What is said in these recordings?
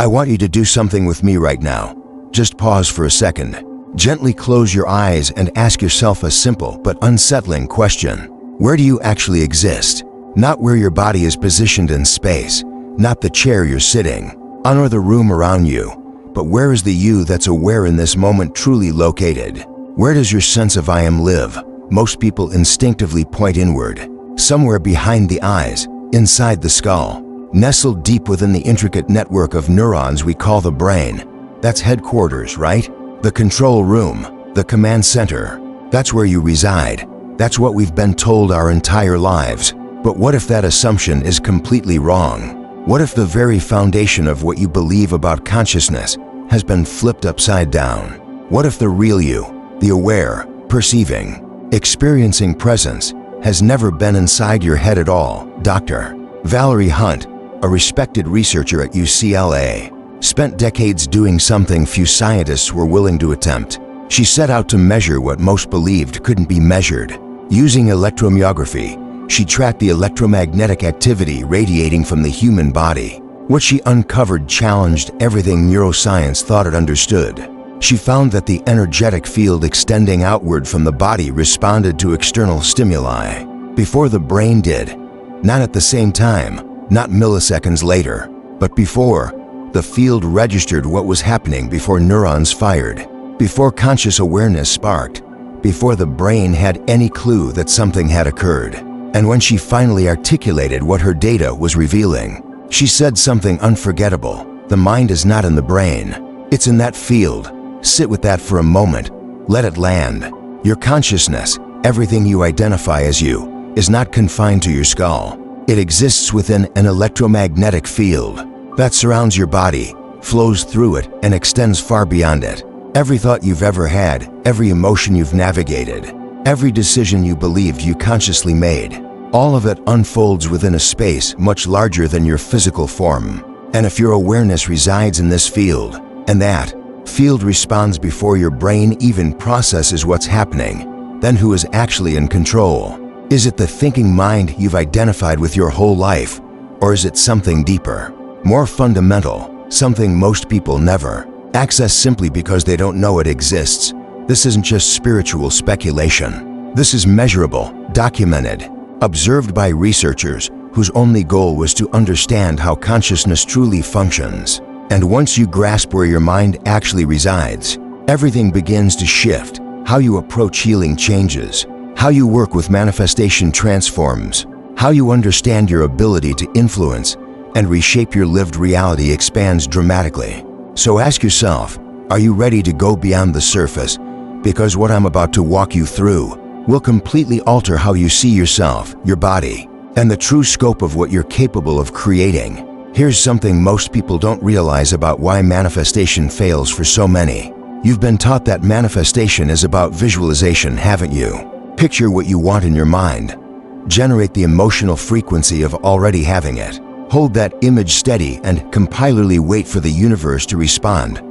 I want you to do something with me right now. Just pause for a second. Gently close your eyes and ask yourself a simple but unsettling question. Where do you actually exist? Not where your body is positioned in space, not the chair you're sitting on or the room around you, but where is the you that's aware in this moment truly located? Where does your sense of I am live? Most people instinctively point inward, somewhere behind the eyes, inside the skull, nestled deep within the intricate network of neurons we call the brain. That's headquarters, right? The control room, the command center. That's where you reside. That's what we've been told our entire lives. But what if that assumption is completely wrong? What if the very foundation of what you believe about consciousness has been flipped upside down? What if the real you, the aware, perceiving, experiencing presence has never been inside your head at all? Dr. Valerie Hunt, a respected researcher at UCLA, spent decades doing something few scientists were willing to attempt. She set out to measure what most believed couldn't be measured. Using electromyography, she tracked the electromagnetic activity radiating from the human body. What she uncovered challenged everything neuroscience thought it understood. She found that the energetic field extending outward from the body responded to external stimuli before the brain did. Not at the same time, not milliseconds later, but before. The field registered what was happening before neurons fired, before conscious awareness sparked, before the brain had any clue that something had occurred. And when she finally articulated what her data was revealing, she said something unforgettable. The mind is not in the brain. It's in that field. Sit with that for a moment. Let it land. Your consciousness, everything you identify as you, is not confined to your skull. It exists within an electromagnetic field that surrounds your body, flows through it, and extends far beyond it. Every thought you've ever had, every emotion you've navigated, every decision you believed you consciously made, all of it unfolds within a space much larger than your physical form. And if your awareness resides in this field, and that field responds before your brain even processes what's happening, then who is actually in control? Is it the thinking mind you've identified with your whole life, or is it something deeper, more fundamental, something most people never access simply because they don't know it exists? This isn't just spiritual speculation. This is measurable, documented, observed by researchers whose only goal was to understand how consciousness truly functions. And once you grasp where your mind actually resides, everything begins to shift. How you approach healing changes. How you work with manifestation transforms. How you understand your ability to influence and reshape your lived reality expands dramatically. So ask yourself, are you ready to go beyond the surface? Because what I'm about to walk you through will completely alter how you see yourself, your body, and the true scope of what you're capable of creating. Here's something most people don't realize about why manifestation fails for so many. You've been taught that manifestation is about visualization, haven't you? Picture what you want in your mind. Generate the emotional frequency of already having it. Hold that image steady and compilerly wait for the universe to respond.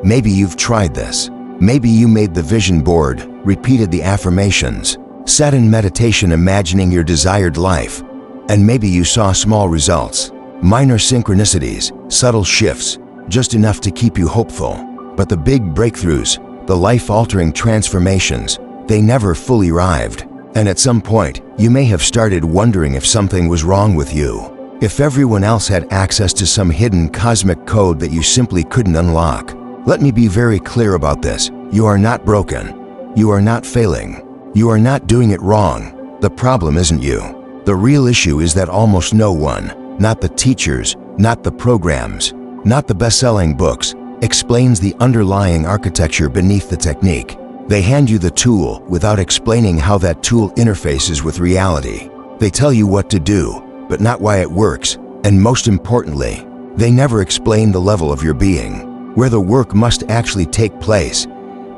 Maybe you've tried this. Maybe you made the vision board, repeated the affirmations, sat in meditation imagining your desired life, and maybe you saw small results, minor synchronicities, subtle shifts, just enough to keep you hopeful. But the big breakthroughs, the life-altering transformations, they never fully arrived. And at some point, you may have started wondering if something was wrong with you. If everyone else had access to some hidden cosmic code that you simply couldn't unlock. Let me be very clear about this. You are not broken. You are not failing. You are not doing it wrong. The problem isn't you. The real issue is that almost no one, not the teachers, not the programs, not the best-selling books, explains the underlying architecture beneath the technique. They hand you the tool without explaining how that tool interfaces with reality. They tell you what to do, but not why it works. And most importantly, they never explain the level of your being, where the work must actually take place.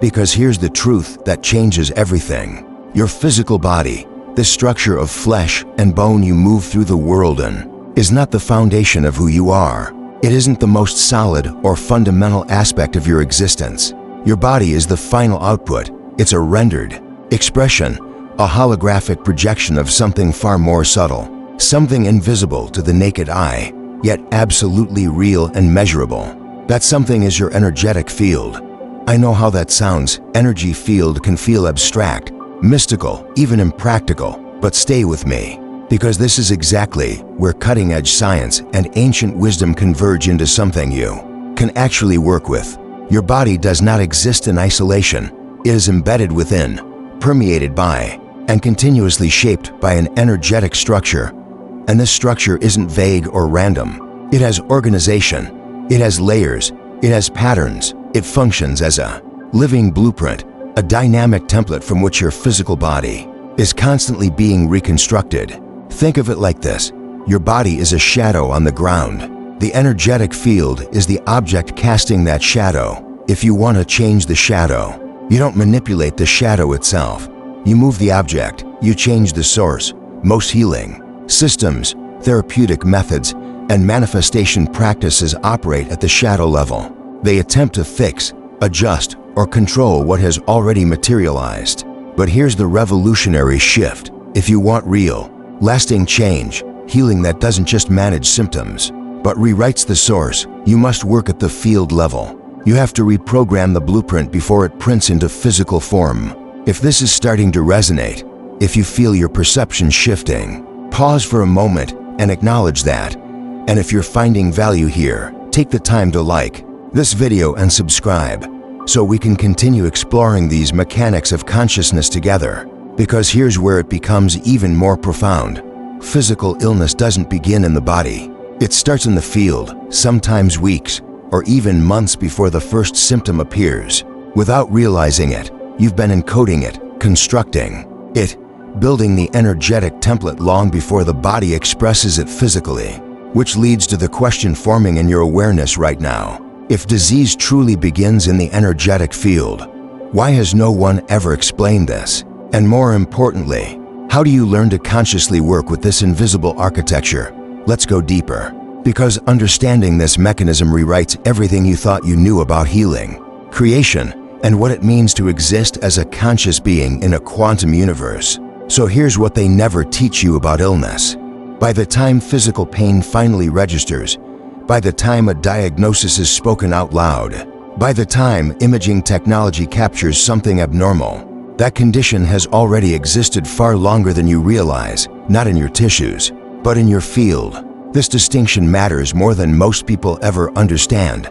Because here's the truth that changes everything. Your physical body, this structure of flesh and bone you move through the world in, is not the foundation of who you are. It isn't the most solid or fundamental aspect of your existence. Your body is the final output. It's a rendered expression, a holographic projection of something far more subtle, something invisible to the naked eye. yet absolutely real and measurable. That something is your energetic field. I know how that sounds. Energy field can feel abstract, mystical, even impractical, but stay with me, because this is exactly where cutting-edge science and ancient wisdom converge into something you can actually work with. Your body does not exist in isolation. It is embedded within, permeated by, and continuously shaped by an energetic structure. And this structure isn't vague or random. It has organization, it has layers, it has patterns. It functions as a living blueprint, a dynamic template from which your physical body is constantly being reconstructed. Think of it like this: your body is a shadow on the ground. The energetic field is the object casting that shadow. If you want to change the shadow, you don't manipulate the shadow itself. You move the object, you change the source. Most healing systems, therapeutic methods, and manifestation practices operate at the shadow level. They attempt to fix, adjust, or control what has already materialized. But here's the revolutionary shift. If you want real, lasting change, healing that doesn't just manage symptoms, but rewrites the source, you must work at the field level. You have to reprogram the blueprint before it prints into physical form. If this is starting to resonate, if you feel your perception shifting, pause for a moment and acknowledge that. And if you're finding value here, take the time to like this video and subscribe, so we can continue exploring these mechanics of consciousness together. Because here's where it becomes even more profound. Physical illness doesn't begin in the body. It starts in the field, sometimes weeks or even months before the first symptom appears. Without realizing it, you've been encoding it, constructing it, building the energetic template long before the body expresses it physically. Which leads to the question forming in your awareness right now. If disease truly begins in the energetic field, why has no one ever explained this? And more importantly, how do you learn to consciously work with this invisible architecture? Let's go deeper. Because understanding this mechanism rewrites everything you thought you knew about healing, creation, and what it means to exist as a conscious being in a quantum universe. So here's what they never teach you about illness. By the time physical pain finally registers, by the time a diagnosis is spoken out loud, by the time imaging technology captures something abnormal, that condition has already existed far longer than you realize, not in your tissues, but in your field. This distinction matters more than most people ever understand.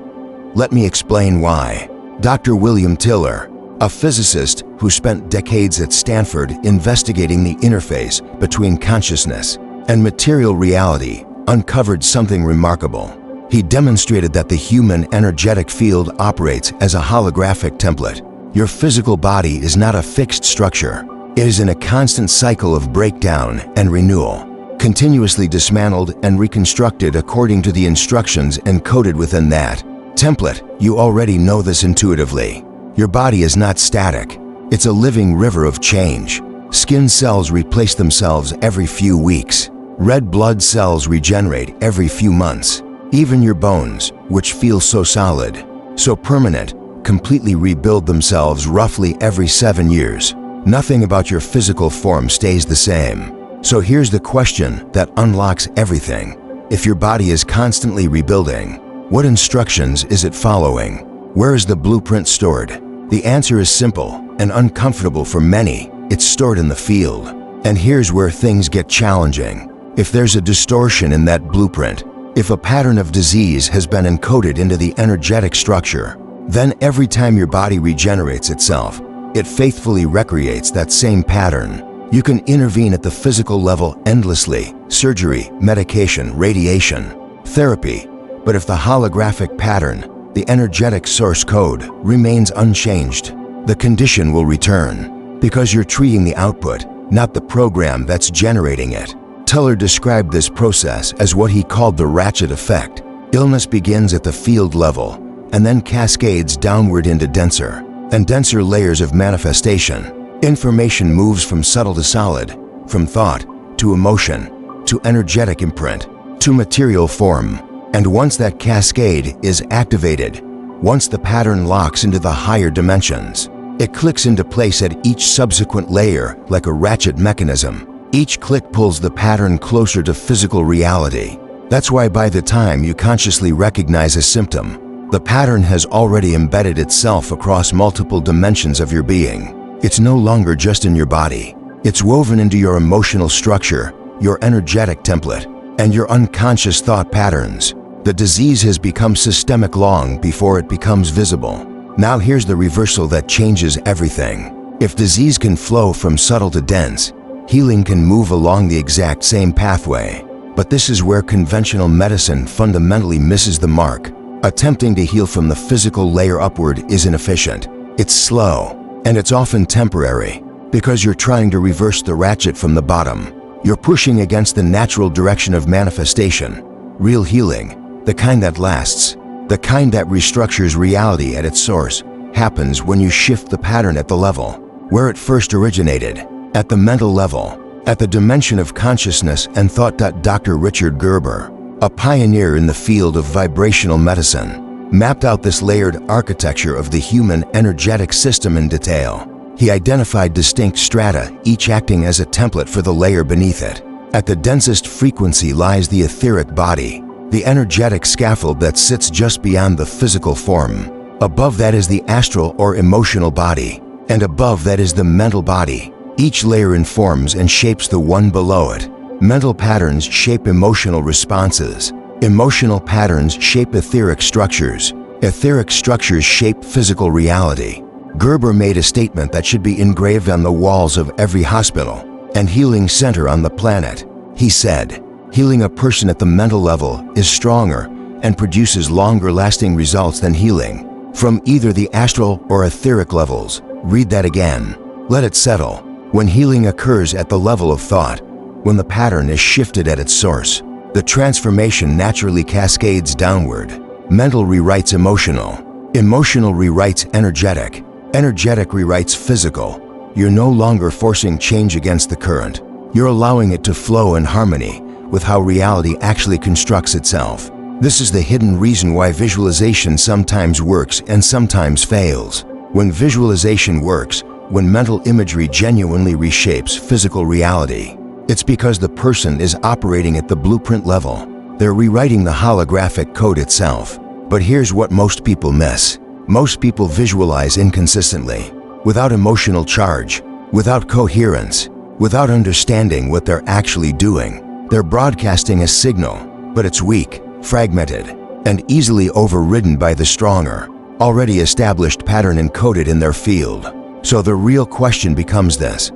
Let me explain why. Dr. William Tiller, a physicist who spent decades at Stanford investigating the interface between consciousness and material reality, uncovered something remarkable. He demonstrated that the human energetic field operates as a holographic template. Your physical body is not a fixed structure. It is in a constant cycle of breakdown and renewal, continuously dismantled and reconstructed according to the instructions encoded within that template. You already know this intuitively. Your body is not static. It's a living river of change. Skin cells replace themselves every few weeks. Red blood cells regenerate every few months. Even your bones, which feel so solid, so permanent, completely rebuild themselves roughly every 7 years. Nothing about your physical form stays the same. So here's the question that unlocks everything. If your body is constantly rebuilding, what instructions is it following? Where is the blueprint stored? The answer is simple and uncomfortable for many. It's stored in the field. And here's where things get challenging. If there's a distortion in that blueprint, if a pattern of disease has been encoded into the energetic structure, then every time your body regenerates itself, it faithfully recreates that same pattern. You can intervene at the physical level endlessly: surgery, medication, radiation, therapy. But if the holographic pattern, the energetic source code, remains unchanged, the condition will return, because you're treating the output, not the program that's generating it. Tiller described this process as what he called the ratchet effect. Illness begins at the field level and then cascades downward into denser and denser layers of manifestation. Information moves from subtle to solid, from thought to emotion to energetic imprint to material form. And once that cascade is activated, once the pattern locks into the higher dimensions, it clicks into place at each subsequent layer like a ratchet mechanism. Each click pulls the pattern closer to physical reality, That's why by the time you consciously recognize a symptom, the pattern has already embedded itself across multiple dimensions of your being. It's no longer just in your body. It's woven into your emotional structure, your energetic template, and your unconscious thought patterns. The disease has become systemic long before it becomes visible. Now here's the reversal that changes everything. If disease can flow from subtle to dense, healing can move along the exact same pathway. But this is where conventional medicine fundamentally misses the mark. Attempting to heal from the physical layer upward is inefficient. It's slow, and it's often temporary, because you're trying to reverse the ratchet from the bottom. You're pushing against the natural direction of manifestation. Real healing, the kind that lasts, the kind that restructures reality at its source, happens when you shift the pattern at the level where it first originated, at the mental level, at the dimension of consciousness and thought. Dr. Richard Gerber, a pioneer in the field of vibrational medicine, mapped out this layered architecture of the human energetic system in detail. He identified distinct strata, each acting as a template for the layer beneath it. At the densest frequency lies the etheric body, the energetic scaffold that sits just beyond the physical form. Above that is the astral or emotional body, and above that is the mental body. Each layer informs and shapes the one below it. Mental patterns shape emotional responses. Emotional patterns shape etheric structures. Etheric structures shape physical reality. Gerber made a statement that should be engraved on the walls of every hospital and healing center on the planet. He said, "Healing a person at the mental level is stronger and produces longer-lasting results than healing from either the astral or etheric levels." Read that again. Let it settle. When healing occurs at the level of thought, when the pattern is shifted at its source, the transformation naturally cascades downward. Mental rewrites emotional. Emotional rewrites energetic. Energetic rewrites physical. You're no longer forcing change against the current. You're allowing it to flow in harmony with how reality actually constructs itself. This is the hidden reason why visualization sometimes works and sometimes fails. When visualization works, when mental imagery genuinely reshapes physical reality, it's because the person is operating at the blueprint level. They're rewriting the holographic code itself. But here's what most people miss. Most people visualize inconsistently, without emotional charge, without coherence, without understanding what they're actually doing. They're broadcasting a signal, but it's weak, fragmented, and easily overridden by the stronger, already established pattern encoded in their field. So the real question becomes this: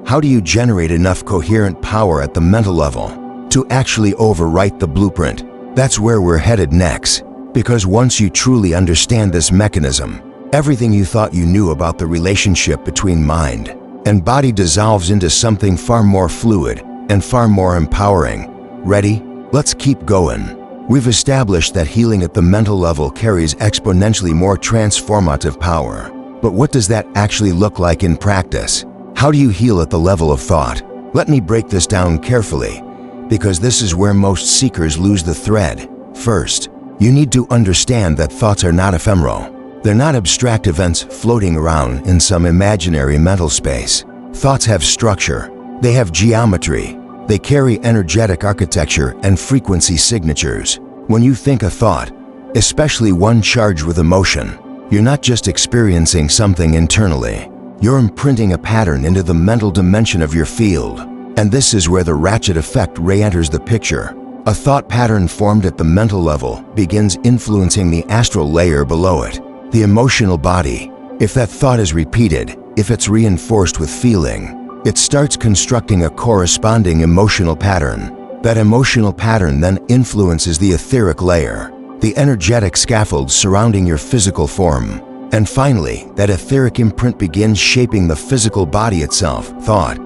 how do you generate enough coherent power at the mental level to actually overwrite the blueprint? That's where we're headed next. Because once you truly understand this mechanism, everything you thought you knew about the relationship between mind and body dissolves into something far more fluid and far more empowering. Ready? Let's keep going. We've established that healing at the mental level carries exponentially more transformative power. But what does that actually look like in practice? How do you heal at the level of thought? Let me break this down carefully, because this is where most seekers lose the thread. First, you need to understand that thoughts are not ephemeral. They're not abstract events floating around in some imaginary mental space. Thoughts have structure. They have geometry. They carry energetic architecture and frequency signatures. When you think a thought, especially one charged with emotion, you're not just experiencing something internally. You're imprinting a pattern into the mental dimension of your field. And this is where the ratchet effect re-enters the picture. A thought pattern formed at the mental level begins influencing the astral layer below it, the emotional body. If that thought is repeated, if it's reinforced with feeling, it starts constructing a corresponding emotional pattern. That emotional pattern then influences the etheric layer, the energetic scaffold surrounding your physical form. And finally, that etheric imprint begins shaping the physical body itself. Thought,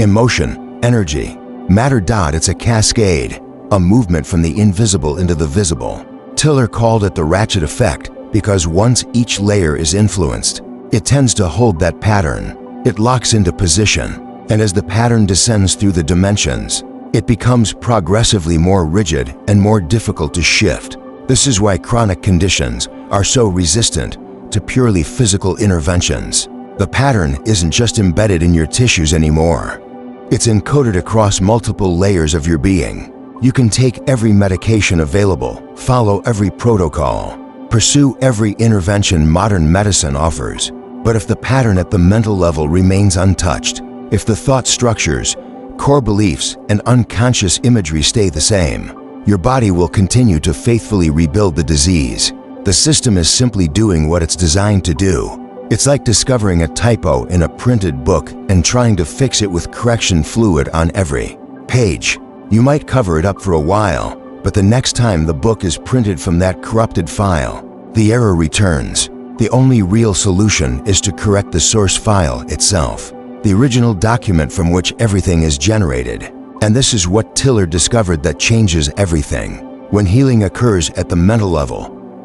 emotion, energy, matter. It's a cascade. A movement from the invisible into the visible. Tiller called it the ratchet effect because once each layer is influenced, it tends to hold that pattern. It locks into position, and as the pattern descends through the dimensions, it becomes progressively more rigid and more difficult to shift. This is why chronic conditions are so resistant to purely physical interventions. The pattern isn't just embedded in your tissues anymore. It's encoded across multiple layers of your being. You can take every medication available, follow every protocol, pursue every intervention modern medicine offers. But if the pattern at the mental level remains untouched, if the thought structures, core beliefs, and unconscious imagery stay the same, your body will continue to faithfully rebuild the disease. The system is simply doing what it's designed to do. It's like discovering a typo in a printed book and trying to fix it with correction fluid on every page. You might cover it up for a while, but the next time the book is printed from that corrupted file, the error returns. The only real solution is to correct the source file itself, the original document from which everything is generated. And this is what Tiller discovered that changes everything. When healing occurs at the mental level,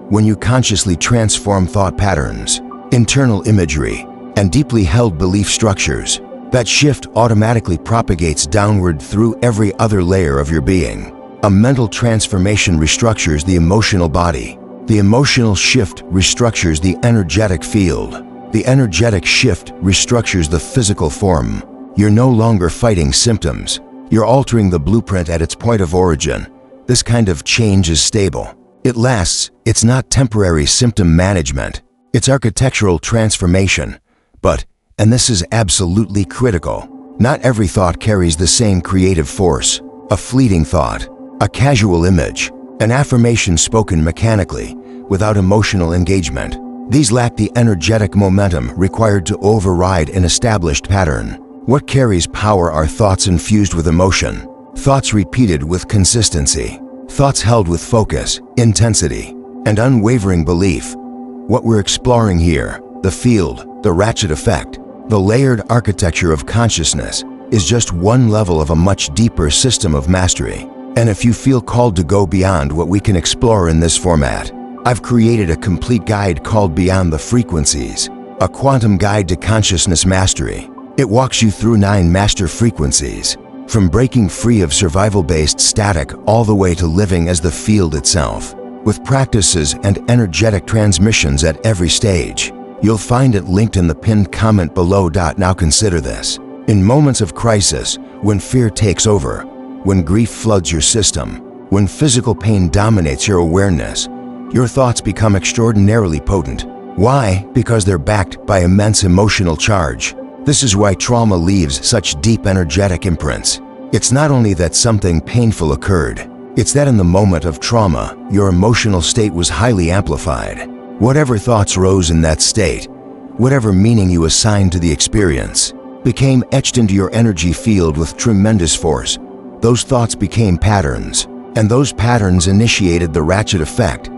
when you consciously transform thought patterns, internal imagery, and deeply held belief structures, that shift automatically propagates downward through every other layer of your being. A mental transformation restructures the emotional body. The emotional shift restructures the energetic field. The energetic shift restructures the physical form. You're no longer fighting symptoms. You're altering the blueprint at its point of origin. This kind of change is stable. It lasts. It's not temporary symptom management. It's architectural transformation. But, and this is absolutely critical, not every thought carries the same creative force. A fleeting thought, a casual image, an affirmation spoken mechanically, without emotional engagement. These lack the energetic momentum required to override an established pattern. What carries power are thoughts infused with emotion, thoughts repeated with consistency, thoughts held with focus, intensity, and unwavering belief. What we're exploring here, the field, the ratchet effect, the layered architecture of consciousness, is just one level of a much deeper system of mastery. And if you feel called to go beyond what we can explore in this format, I've created a complete guide called Beyond the Frequencies, a quantum guide to consciousness mastery. It walks you through 9 master frequencies, from breaking free of survival-based static all the way to living as the field itself, with practices and energetic transmissions at every stage. You'll find it linked in the pinned comment below. Now consider this. In moments of crisis, when fear takes over, when grief floods your system, when physical pain dominates your awareness, your thoughts become extraordinarily potent. Why? Because they're backed by immense emotional charge. This is why trauma leaves such deep energetic imprints. It's not only that something painful occurred, it's that in the moment of trauma, your emotional state was highly amplified. Whatever thoughts rose in that state, whatever meaning you assigned to the experience, became etched into your energy field with tremendous force. Those thoughts became patterns, and those patterns initiated the ratchet effect.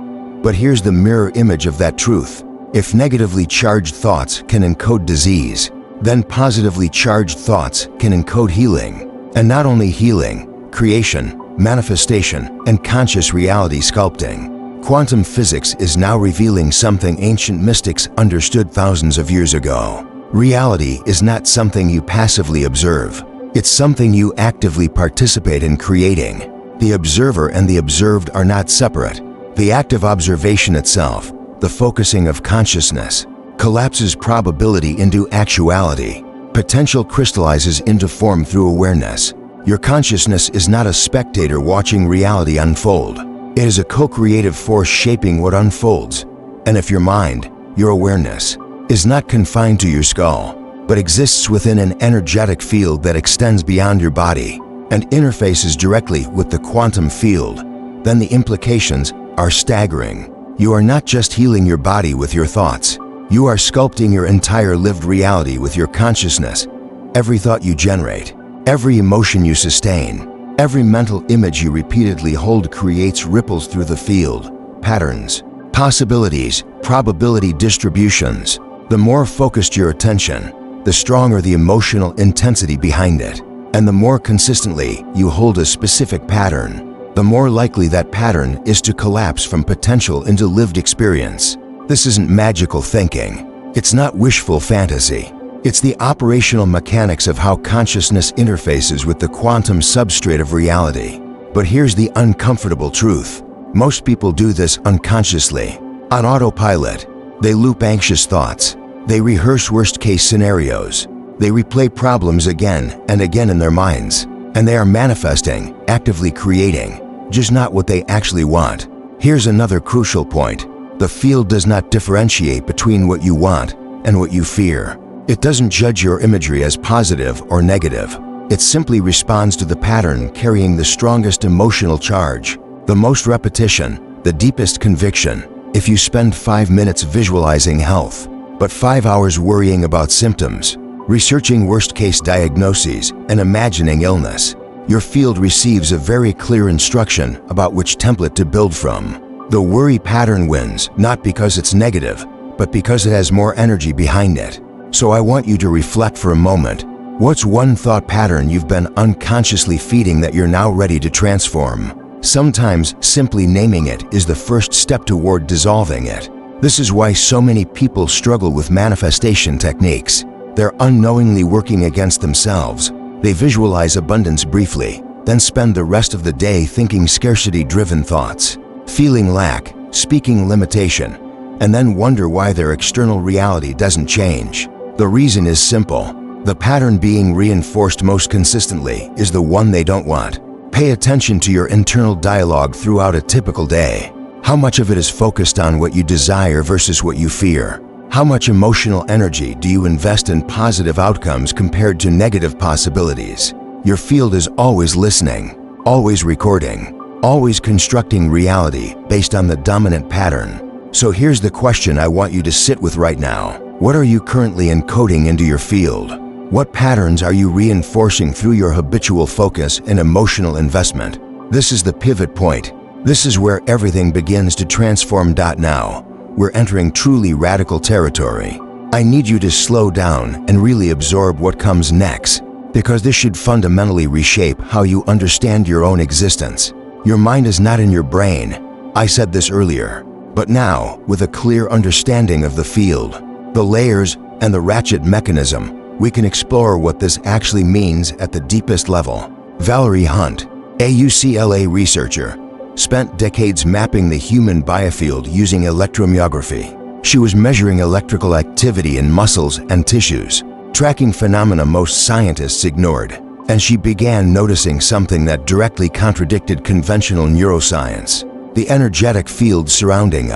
But here's the mirror image of that truth. If negatively charged thoughts can encode disease, then positively charged thoughts can encode healing. And not only healing, creation, manifestation, and conscious reality sculpting. Quantum physics is now revealing something ancient mystics understood thousands of years ago. Reality is not something you passively observe. It's something you actively participate in creating. The observer and the observed are not separate. The act of observation itself, the focusing of consciousness, collapses probability into actuality. Potential crystallizes into form through awareness. Your consciousness is not a spectator watching reality unfold. It is a co-creative force shaping what unfolds. And if your mind, your awareness, is not confined to your skull, but exists within an energetic field that extends beyond your body and interfaces directly with the quantum field, then the implications are staggering. You are not just healing your body with your thoughts. You are sculpting your entire lived reality with your consciousness. Every thought you generate, every emotion you sustain, every mental image you repeatedly hold creates ripples through the field, patterns, possibilities, probability distributions. The more focused your attention, the stronger the emotional intensity behind it. And the more consistently you hold a specific pattern, the more likely that pattern is to collapse from potential into lived experience. This isn't magical thinking. It's not wishful fantasy. It's the operational mechanics of how consciousness interfaces with the quantum substrate of reality. But here's the uncomfortable truth. Most people do this unconsciously. On autopilot, they loop anxious thoughts. They rehearse worst-case scenarios. They replay problems again and again in their minds. And they are manifesting, actively creating, just not what they actually want. Here's another crucial point. The field does not differentiate between what you want and what you fear. It doesn't judge your imagery as positive or negative. It simply responds to the pattern carrying the strongest emotional charge, the most repetition, the deepest conviction. If you spend 5 minutes visualizing health, but 5 hours worrying about symptoms, researching worst-case diagnoses, and imagining illness, your field receives a very clear instruction about which template to build from. The worry pattern wins, not because it's negative, but because it has more energy behind it. So I want you to reflect for a moment. What's one thought pattern you've been unconsciously feeding that you're now ready to transform? Sometimes simply naming it is the first step toward dissolving it. This is why so many people struggle with manifestation techniques. They're unknowingly working against themselves. They visualize abundance briefly, then spend the rest of the day thinking scarcity-driven thoughts, feeling lack, speaking limitation, and then wonder why their external reality doesn't change. The reason is simple. The pattern being reinforced most consistently is the one they don't want. Pay attention to your internal dialogue throughout a typical day. How much of it is focused on what you desire versus what you fear? How much emotional energy do you invest in positive outcomes compared to negative possibilities? Your field is always listening, always recording, always constructing reality based on the dominant pattern. So here's the question I want you to sit with right now. What are you currently encoding into your field? What patterns are you reinforcing through your habitual focus and emotional investment? This is the pivot point. This is where everything begins to transform. Now, we're entering truly radical territory. I need you to slow down and really absorb what comes next, because this should fundamentally reshape how you understand your own existence. Your mind is not in your brain. I said this earlier. But now, with a clear understanding of the field, the layers, and the ratchet mechanism, we can explore what this actually means at the deepest level. Valerie Hunt, a UCLA researcher, spent decades mapping the human biofield using electromyography. She was measuring electrical activity in muscles and tissues, tracking phenomena most scientists ignored, and she began noticing something that directly contradicted conventional neuroscience: the energetic field surrounding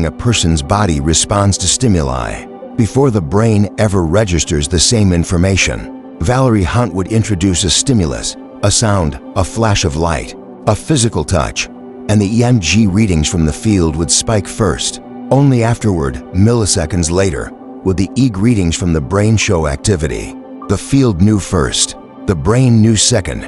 a person's body responds to stimuli before the brain ever registers the same information. Valerie Hunt would introduce a stimulus, a sound, a flash of light, a physical touch, and the EMG readings from the field would spike first. Only afterward, milliseconds later, would the EEG readings from the brain show activity. The field knew first, the brain knew second,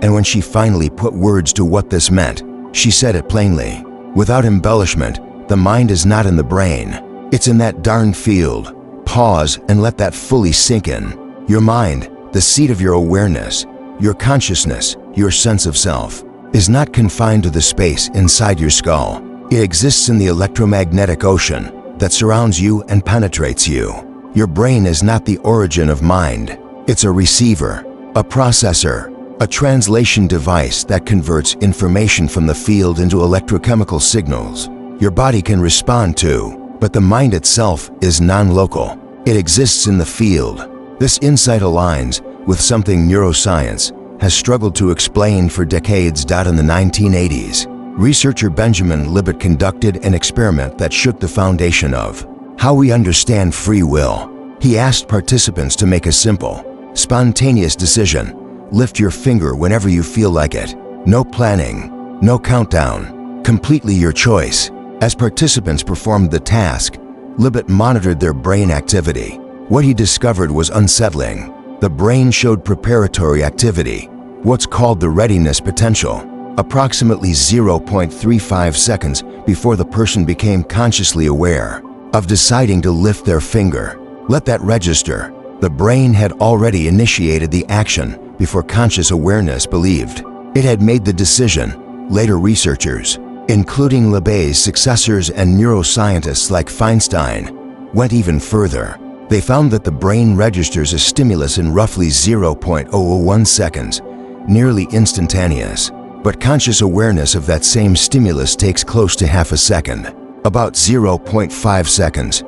and when she finally put words to what this meant, she said it plainly. Without embellishment, the mind is not in the brain. It's in that darn field. Pause and let that fully sink in. Your mind, the seat of your awareness, your consciousness, your sense of self, is not confined to the space inside your skull. It exists in the electromagnetic ocean that surrounds you and penetrates you. Your brain is not the origin of mind. It's a receiver, a processor, a translation device that converts information from the field into electrochemical signals your body can respond to, but the mind itself is non-local. It exists in the field. This insight aligns with something neuroscience has struggled to explain for decades. In the 1980s, researcher Benjamin Libet conducted an experiment that shook the foundation of how we understand free will. He asked participants to make a simple, spontaneous decision. Lift your finger whenever you feel like it. No planning, no countdown, completely your choice. As participants performed the task, Libet monitored their brain activity. What he discovered was unsettling. The brain showed preparatory activity, what's called the readiness potential, approximately 0.35 seconds before the person became consciously aware of deciding to lift their finger. Let that register. The brain had already initiated the action before conscious awareness believed it had made the decision. Later researchers, including Libet's successors and neuroscientists like Feinstein, went even further. They found that the brain registers a stimulus in roughly 0.001 seconds, nearly instantaneous. But conscious awareness of that same stimulus takes close to half a second, about 0.5 seconds.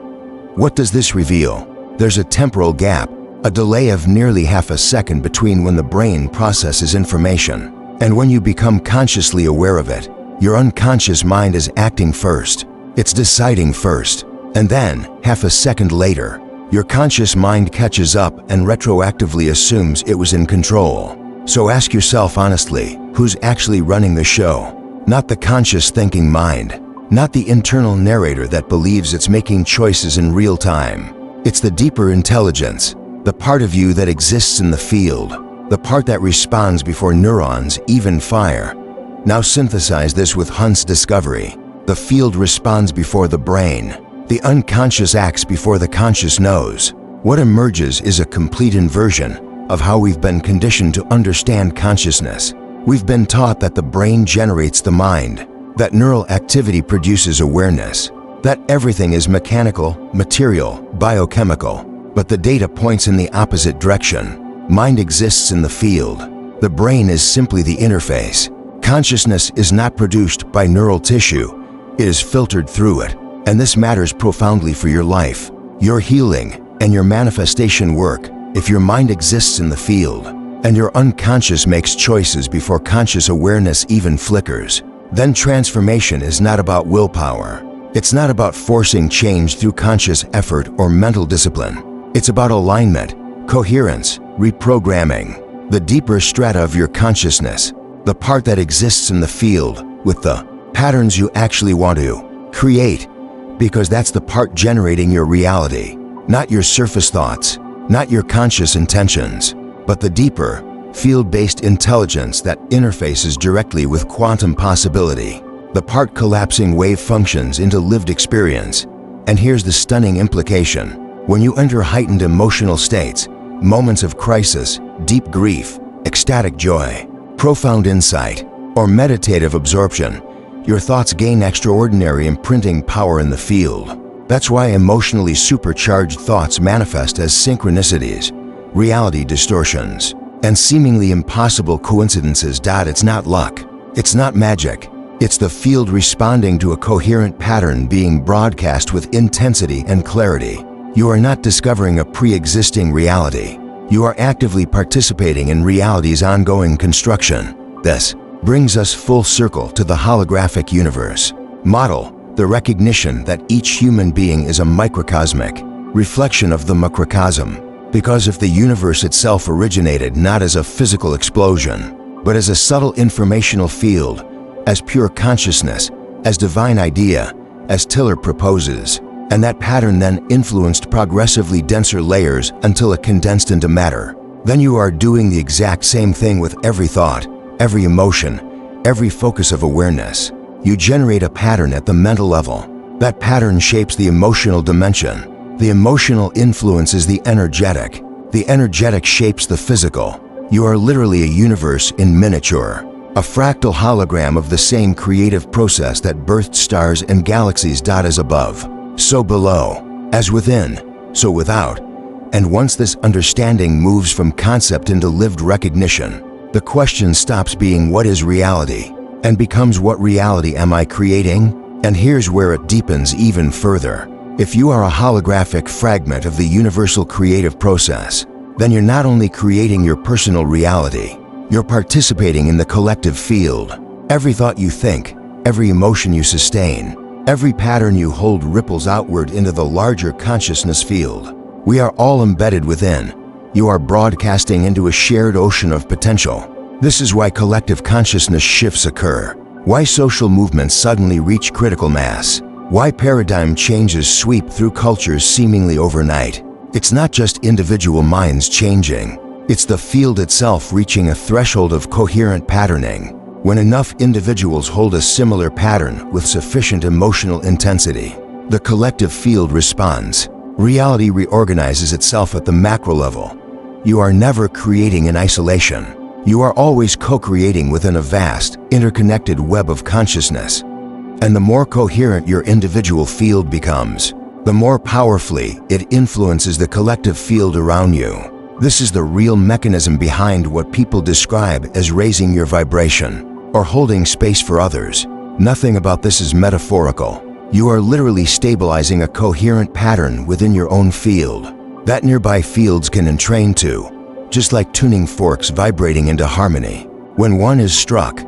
What does this reveal? There's a temporal gap, a delay of nearly half a second between when the brain processes information and when you become consciously aware of it. Your unconscious mind is acting first. It's deciding first. And then, half a second later, your conscious mind catches up and retroactively assumes it was in control. So ask yourself honestly, who's actually running the show? Not the conscious thinking mind, not the internal narrator that believes it's making choices in real time. It's the deeper intelligence, the part of you that exists in the field, the part that responds before neurons even fire. Now synthesize this with Hunt's discovery. The field responds before the brain. The unconscious acts before the conscious knows. What emerges is a complete inversion of how we've been conditioned to understand consciousness. We've been taught that the brain generates the mind, that neural activity produces awareness, that everything is mechanical, material, biochemical. But the data points in the opposite direction. Mind exists in the field. The brain is simply the interface. Consciousness is not produced by neural tissue. It is filtered through it. And this matters profoundly for your life, your healing, and your manifestation work. If your mind exists in the field, and your unconscious makes choices before conscious awareness even flickers, then transformation is not about willpower. It's not about forcing change through conscious effort or mental discipline. It's about alignment, coherence, reprogramming. The deeper strata of your consciousness, the part that exists in the field with the patterns you actually want to create, because that's the part generating your reality, not your surface thoughts, not your conscious intentions, but the deeper, field-based intelligence that interfaces directly with quantum possibility, the part collapsing wave functions into lived experience. And here's the stunning implication. When you enter heightened emotional states, moments of crisis, deep grief, ecstatic joy, profound insight, or meditative absorption, your thoughts gain extraordinary imprinting power in the field. That's why emotionally supercharged thoughts manifest as synchronicities, reality distortions, and seemingly impossible coincidences. It's not luck. It's not magic. It's the field responding to a coherent pattern being broadcast with intensity and clarity. You are not discovering a pre-existing reality. You are actively participating in reality's ongoing construction. This brings us full circle to the holographic universe model, the recognition that each human being is a microcosmic reflection of the macrocosm. Because if the universe itself originated not as a physical explosion, but as a subtle informational field, as pure consciousness, as divine idea, as Tiller proposes, and that pattern then influenced progressively denser layers until it condensed into matter, then you are doing the exact same thing with every thought, every emotion, every focus of awareness. You generate a pattern at the mental level. That pattern shapes the emotional dimension. The emotional influences the energetic. The energetic shapes the physical. You are literally a universe in miniature, a fractal hologram of the same creative process that birthed stars and galaxies. As above, so below, as within, so without. And once this understanding moves from concept into lived recognition, the question stops being what is reality and becomes what reality am I creating? And here's where it deepens even further. If you are a holographic fragment of the universal creative process, then you're not only creating your personal reality, you're participating in the collective field. Every thought you think, every emotion you sustain, every pattern you hold ripples outward into the larger consciousness field. We are all embedded within. You are broadcasting into a shared ocean of potential. This is why collective consciousness shifts occur, why social movements suddenly reach critical mass, why paradigm changes sweep through cultures seemingly overnight. It's not just individual minds changing, it's the field itself reaching a threshold of coherent patterning. When enough individuals hold a similar pattern with sufficient emotional intensity, the collective field responds. Reality reorganizes itself at the macro level. You are never creating in isolation. You are always co-creating within a vast, interconnected web of consciousness. And the more coherent your individual field becomes, the more powerfully it influences the collective field around you. This is the real mechanism behind what people describe as raising your vibration or holding space for others. Nothing about this is metaphorical. You are literally stabilizing a coherent pattern within your own field. that nearby fields can entrain to, just like tuning forks vibrating into harmony. When one is struck,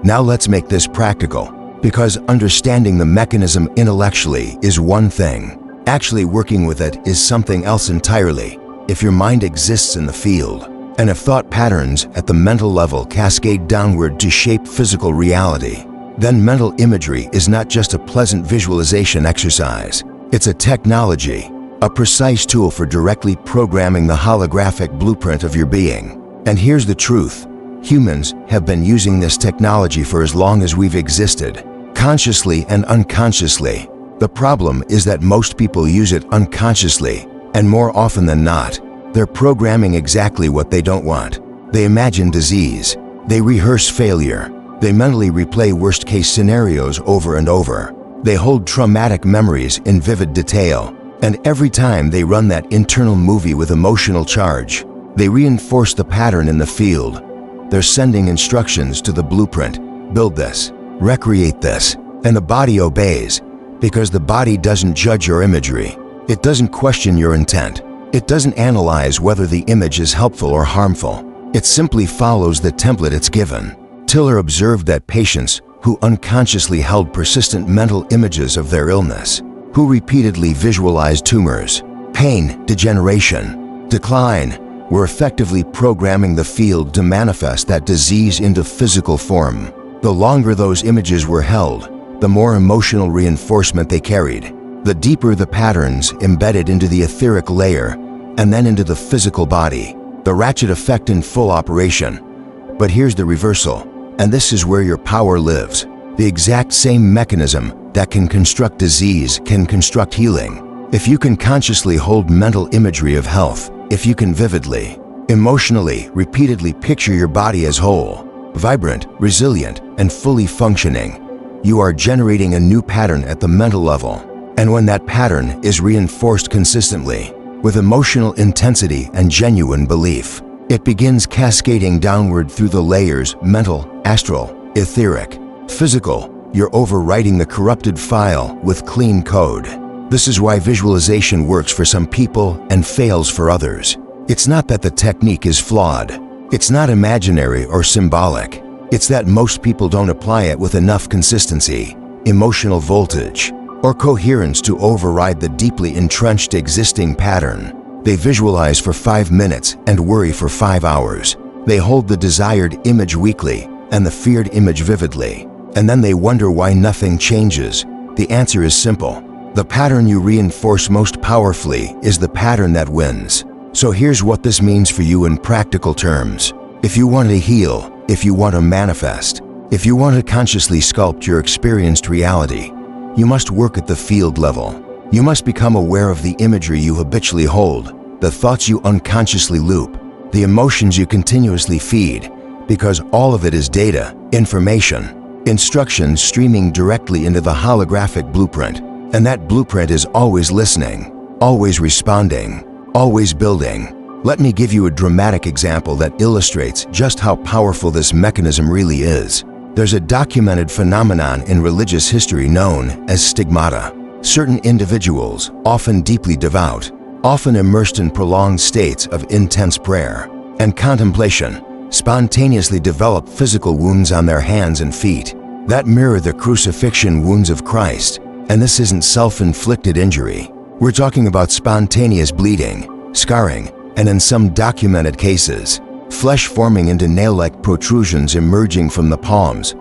now let's make this practical, because understanding the mechanism intellectually is one thing. Actually working with it is something else entirely. If your mind exists in the field, and if thought patterns at the mental level cascade downward to shape physical reality, then mental imagery is not just a pleasant visualization exercise. It's a technology, a precise tool for directly programming the holographic blueprint of your being. And here's the truth. Humans have been using this technology for as long as we've existed, consciously and unconsciously. The problem is that most people use it unconsciously, and more often than not, they're programming exactly what they don't want. They imagine disease. They rehearse failure. They mentally replay worst-case scenarios over and over. They hold traumatic memories in vivid detail. And every time they run that internal movie with emotional charge, they reinforce the pattern in the field. They're sending instructions to the blueprint. Build this. Recreate this. And the body obeys, because the body doesn't judge your imagery. It doesn't question your intent. It doesn't analyze whether the image is helpful or harmful. It simply follows the template it's given. Tiller observed that patients who unconsciously held persistent mental images of their illness, who repeatedly visualized tumors, pain, degeneration, decline, were effectively programming the field to manifest that disease into physical form. The longer those images were held, the more emotional reinforcement they carried, the deeper the patterns embedded into the etheric layer and then into the physical body. The ratchet effect in full operation. But here's the reversal, and this is where your power lives. The exact same mechanism that can construct disease can construct healing. If you can consciously hold mental imagery of health, if you can vividly, emotionally, repeatedly picture your body as whole, vibrant, resilient, and fully functioning, you are generating a new pattern at the mental level. And when that pattern is reinforced consistently, with emotional intensity and genuine belief, it begins cascading downward through the layers: mental, astral, etheric, physical. You're overwriting the corrupted file with clean code. This is why visualization works for some people and fails for others. It's not that the technique is flawed. It's not imaginary or symbolic. It's that most people don't apply it with enough consistency, emotional voltage, or coherence to override the deeply entrenched existing pattern. They visualize for 5 minutes and worry for 5 hours. They hold the desired image weakly and the feared image vividly, and then they wonder why nothing changes. The answer is simple. The pattern you reinforce most powerfully is the pattern that wins. So here's what this means for you in practical terms. If you want to heal, if you want to manifest, if you want to consciously sculpt your experienced reality, you must work at the field level. You must become aware of the imagery you habitually hold, the thoughts you unconsciously loop, the emotions you continuously feed, because all of it is data, information, instructions streaming directly into the holographic blueprint. And that blueprint is always listening, always responding, always building. Let me give you a dramatic example that illustrates just how powerful this mechanism really is. There's a documented phenomenon in religious history known as stigmata. Certain individuals, often deeply devout, often immersed in prolonged states of intense prayer and contemplation, spontaneously develop physical wounds on their hands and feet that mirror the crucifixion wounds of Christ. And this isn't self-inflicted injury. We're talking about spontaneous bleeding, scarring, and in some documented cases, flesh forming into nail-like protrusions emerging from the palms.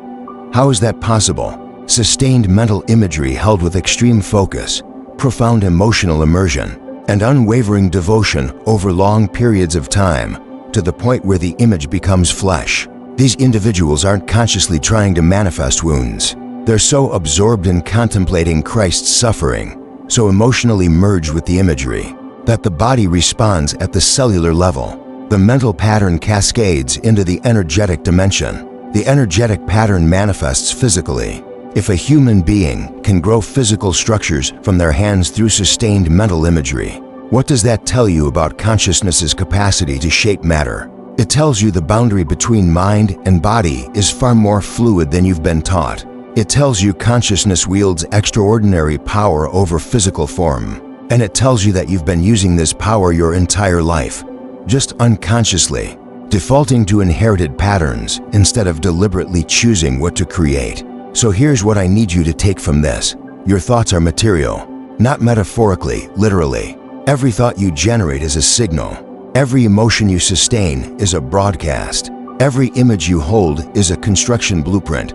How is that possible? Sustained mental imagery held with extreme focus, profound emotional immersion, and unwavering devotion over long periods of time, to the point where the image becomes flesh. These individuals aren't consciously trying to manifest wounds. They're so absorbed in contemplating Christ's suffering, so emotionally merged with the imagery, that the body responds at the cellular level. The mental pattern cascades into the energetic dimension. The energetic pattern manifests physically. If a human being can grow physical structures from their hands through sustained mental imagery, what does that tell you about consciousness's capacity to shape matter? It tells you the boundary between mind and body is far more fluid than you've been taught. It tells you consciousness wields extraordinary power over physical form. And it tells you that you've been using this power your entire life, just unconsciously, defaulting to inherited patterns instead of deliberately choosing what to create. So here's what I need you to take from this. Your thoughts are material, not metaphorically, literally. Every thought you generate is a signal. Every emotion you sustain is a broadcast. Every image you hold is a construction blueprint,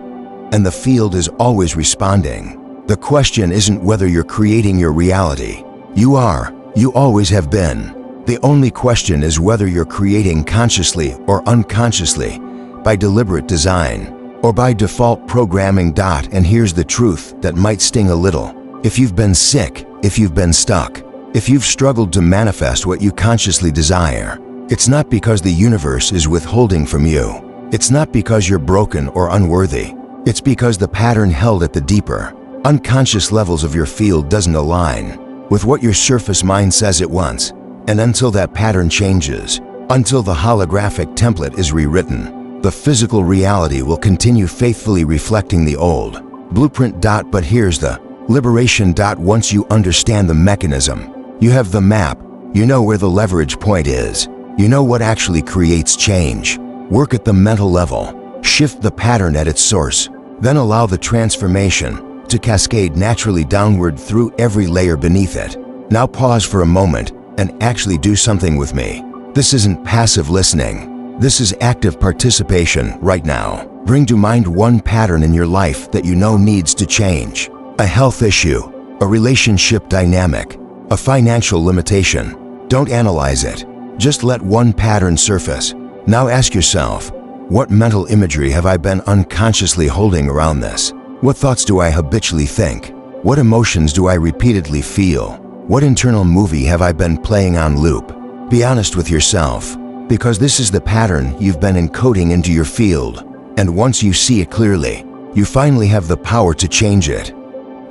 and the field is always responding. The question isn't whether you're creating your reality. You are. You always have been. The only question is whether you're creating consciously or unconsciously, by deliberate design, or by default programming. And here's the truth that might sting a little. If you've been sick, if you've been stuck, if you've struggled to manifest what you consciously desire, it's not because the universe is withholding from you. It's not because you're broken or unworthy. It's because the pattern held at the deeper, unconscious levels of your field doesn't align with what your surface mind says it wants. And until that pattern changes, until the holographic template is rewritten, the physical reality will continue faithfully reflecting the old blueprint. But here's the liberation. Once you understand the mechanism, you have the map, you know where the leverage point is, you know what actually creates change. Work at the mental level, shift the pattern at its source, then allow the transformation to cascade naturally downward through every layer beneath it. Now pause for a moment and actually do something with me. This isn't passive listening. This is active participation right now. Bring to mind one pattern in your life that you know needs to change. A health issue, a relationship dynamic, a financial limitation. Don't analyze it. Just let one pattern surface. Now ask yourself, what mental imagery have I been unconsciously holding around this? What thoughts do I habitually think? What emotions do I repeatedly feel? What internal movie have I been playing on loop? Be honest with yourself, because this is the pattern you've been encoding into your field. And once you see it clearly, you finally have the power to change it.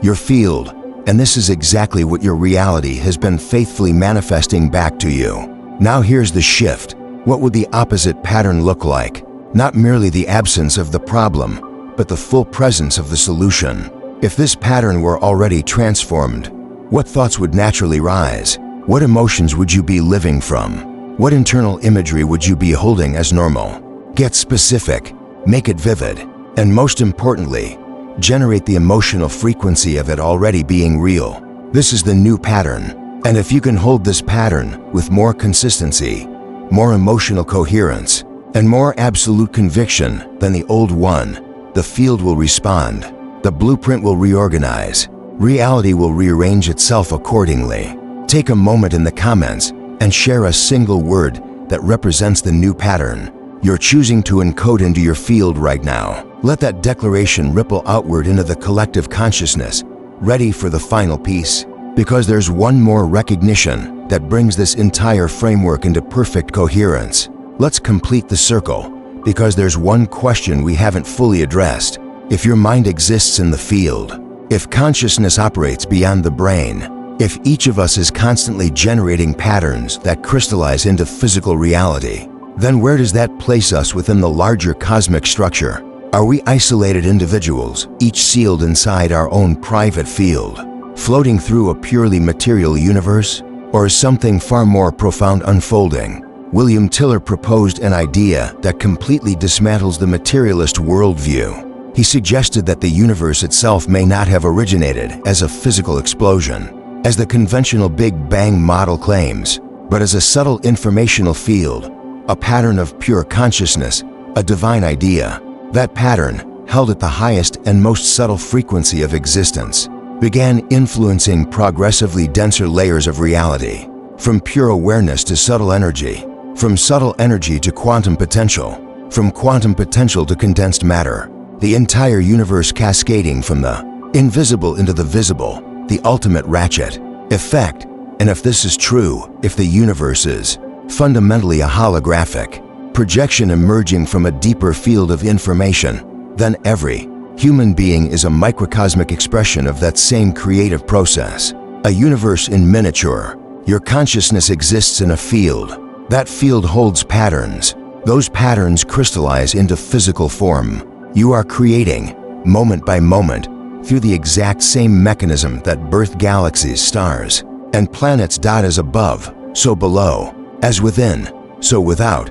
Your field, and this is exactly what your reality has been faithfully manifesting back to you. Now here's the shift. What would the opposite pattern look like? Not merely the absence of the problem, but the full presence of the solution. If this pattern were already transformed, what thoughts would naturally rise? What emotions would you be living from? What internal imagery would you be holding as normal? Get specific, make it vivid, and most importantly, generate the emotional frequency of it already being real. This is the new pattern. And if you can hold this pattern with more consistency, more emotional coherence, and more absolute conviction than the old one, the field will respond, the blueprint will reorganize, reality will rearrange itself accordingly. Take a moment in the comments and share a single word that represents the new pattern you're choosing to encode into your field right now. Let that declaration ripple outward into the collective consciousness, ready for the final piece. Because there's one more recognition that brings this entire framework into perfect coherence. Let's complete the circle, because there's one question we haven't fully addressed. If your mind exists in the field, if consciousness operates beyond the brain, if each of us is constantly generating patterns that crystallize into physical reality, then where does that place us within the larger cosmic structure? Are we isolated individuals, each sealed inside our own private field, floating through a purely material universe? Or is something far more profound unfolding? William Tiller proposed an idea that completely dismantles the materialist worldview. He suggested that the universe itself may not have originated as a physical explosion, as the conventional Big Bang model claims, but as a subtle informational field, a pattern of pure consciousness, a divine idea. That pattern, held at the highest and most subtle frequency of existence, began influencing progressively denser layers of reality, from pure awareness to subtle energy, from subtle energy to quantum potential, from quantum potential to condensed matter, the entire universe cascading from the invisible into the visible, the ultimate ratchet effect. And if this is true, if the universe is fundamentally a holographic projection emerging from a deeper field of information, then every human being is a microcosmic expression of that same creative process, a universe in miniature. Your consciousness exists in a field. That field holds patterns. Those patterns crystallize into physical form. You are creating, moment by moment, through the exact same mechanism that birthed galaxies, stars, and planets dot as above, so below, as within, so without.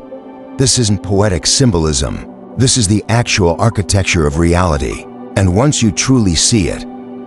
This isn't poetic symbolism. This is the actual architecture of reality. And once you truly see it,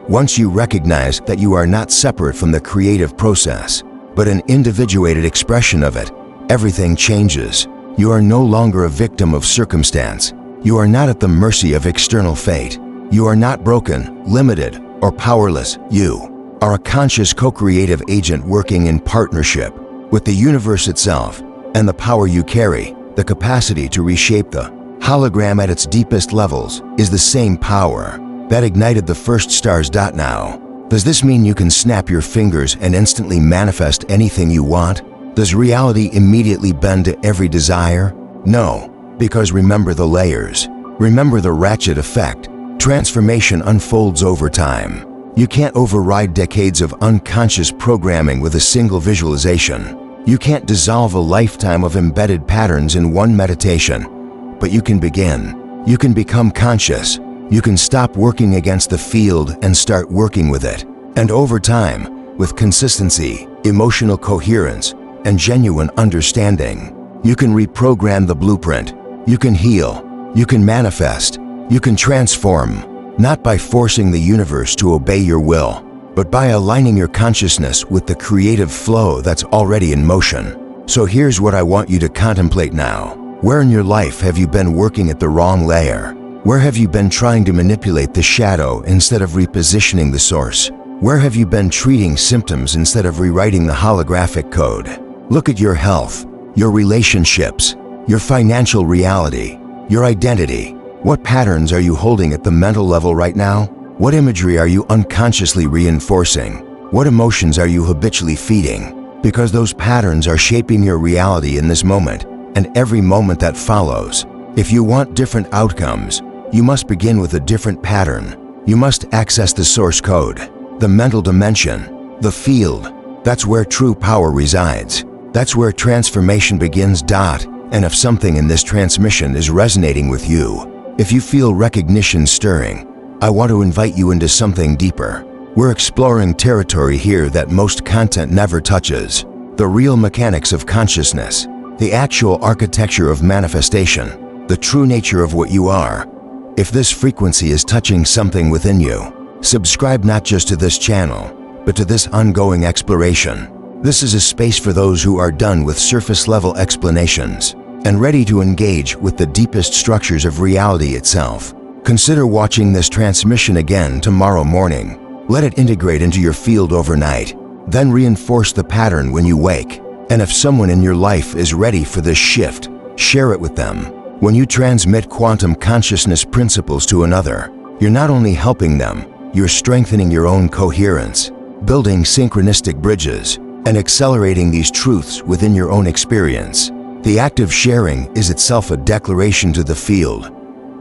once you recognize that you are not separate from the creative process, but an individuated expression of it, everything changes. You are no longer a victim of circumstance. You are not at the mercy of external fate. You are not broken, limited, or powerless. You are a conscious co-creative agent working in partnership with the universe itself, and the power you carry, the capacity to reshape the hologram at its deepest levels, is the same power that ignited the first stars. Now, does this mean you can snap your fingers and instantly manifest anything you want? Does reality immediately bend to every desire? No, because remember the layers. Remember the ratchet effect. Transformation unfolds over time. You can't override decades of unconscious programming with a single visualization. You can't dissolve a lifetime of embedded patterns in one meditation. But you can begin. You can become conscious. You can stop working against the field and start working with it. And over time, with consistency, emotional coherence, and genuine understanding, you can reprogram the blueprint. You can heal. You can manifest. You can transform, not by forcing the universe to obey your will, but by aligning your consciousness with the creative flow that's already in motion. So here's what I want you to contemplate now. Where in your life have you been working at the wrong layer? Where have you been trying to manipulate the shadow instead of repositioning the source? Where have you been treating symptoms instead of rewriting the holographic code? Look at your health, your relationships, your financial reality, your identity. What patterns are you holding at the mental level right now? What imagery are you unconsciously reinforcing? What emotions are you habitually feeding? Because those patterns are shaping your reality in this moment and every moment that follows. If you want different outcomes, you must begin with a different pattern. You must access the source code, the mental dimension, the field. That's where true power resides. That's where transformation begins. And if something in this transmission is resonating with you, if you feel recognition stirring, I want to invite you into something deeper. We're exploring territory here that most content never touches. The real mechanics of consciousness, the actual architecture of manifestation, the true nature of what you are. If this frequency is touching something within you, subscribe not just to this channel, but to this ongoing exploration. This is a space for those who are done with surface-level explanations and ready to engage with the deepest structures of reality itself. Consider watching this transmission again tomorrow morning. Let it integrate into your field overnight, then reinforce the pattern when you wake. And if someone in your life is ready for this shift, share it with them. When you transmit quantum consciousness principles to another, you're not only helping them, you're strengthening your own coherence, building synchronistic bridges, and accelerating these truths within your own experience. The act of sharing is itself a declaration to the field.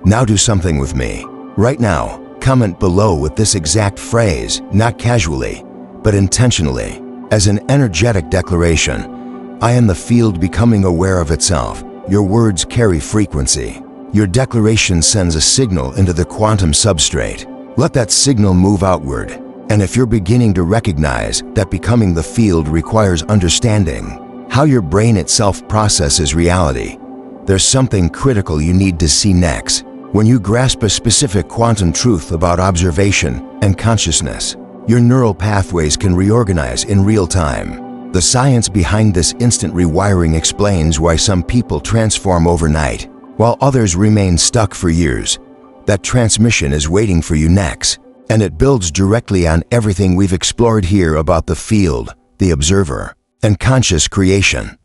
Now do something with me. Right now, comment below with this exact phrase, not casually, but intentionally, as an energetic declaration. I am the field becoming aware of itself. Your words carry frequency. Your declaration sends a signal into the quantum substrate. Let that signal move outward. And if you're beginning to recognize that becoming the field requires understanding how your brain itself processes reality, there's something critical you need to see next. When you grasp a specific quantum truth about observation and consciousness, your neural pathways can reorganize in real time. The science behind this instant rewiring explains why some people transform overnight, while others remain stuck for years. That transmission is waiting for you next, and it builds directly on everything we've explored here about the field, the observer, and conscious creation.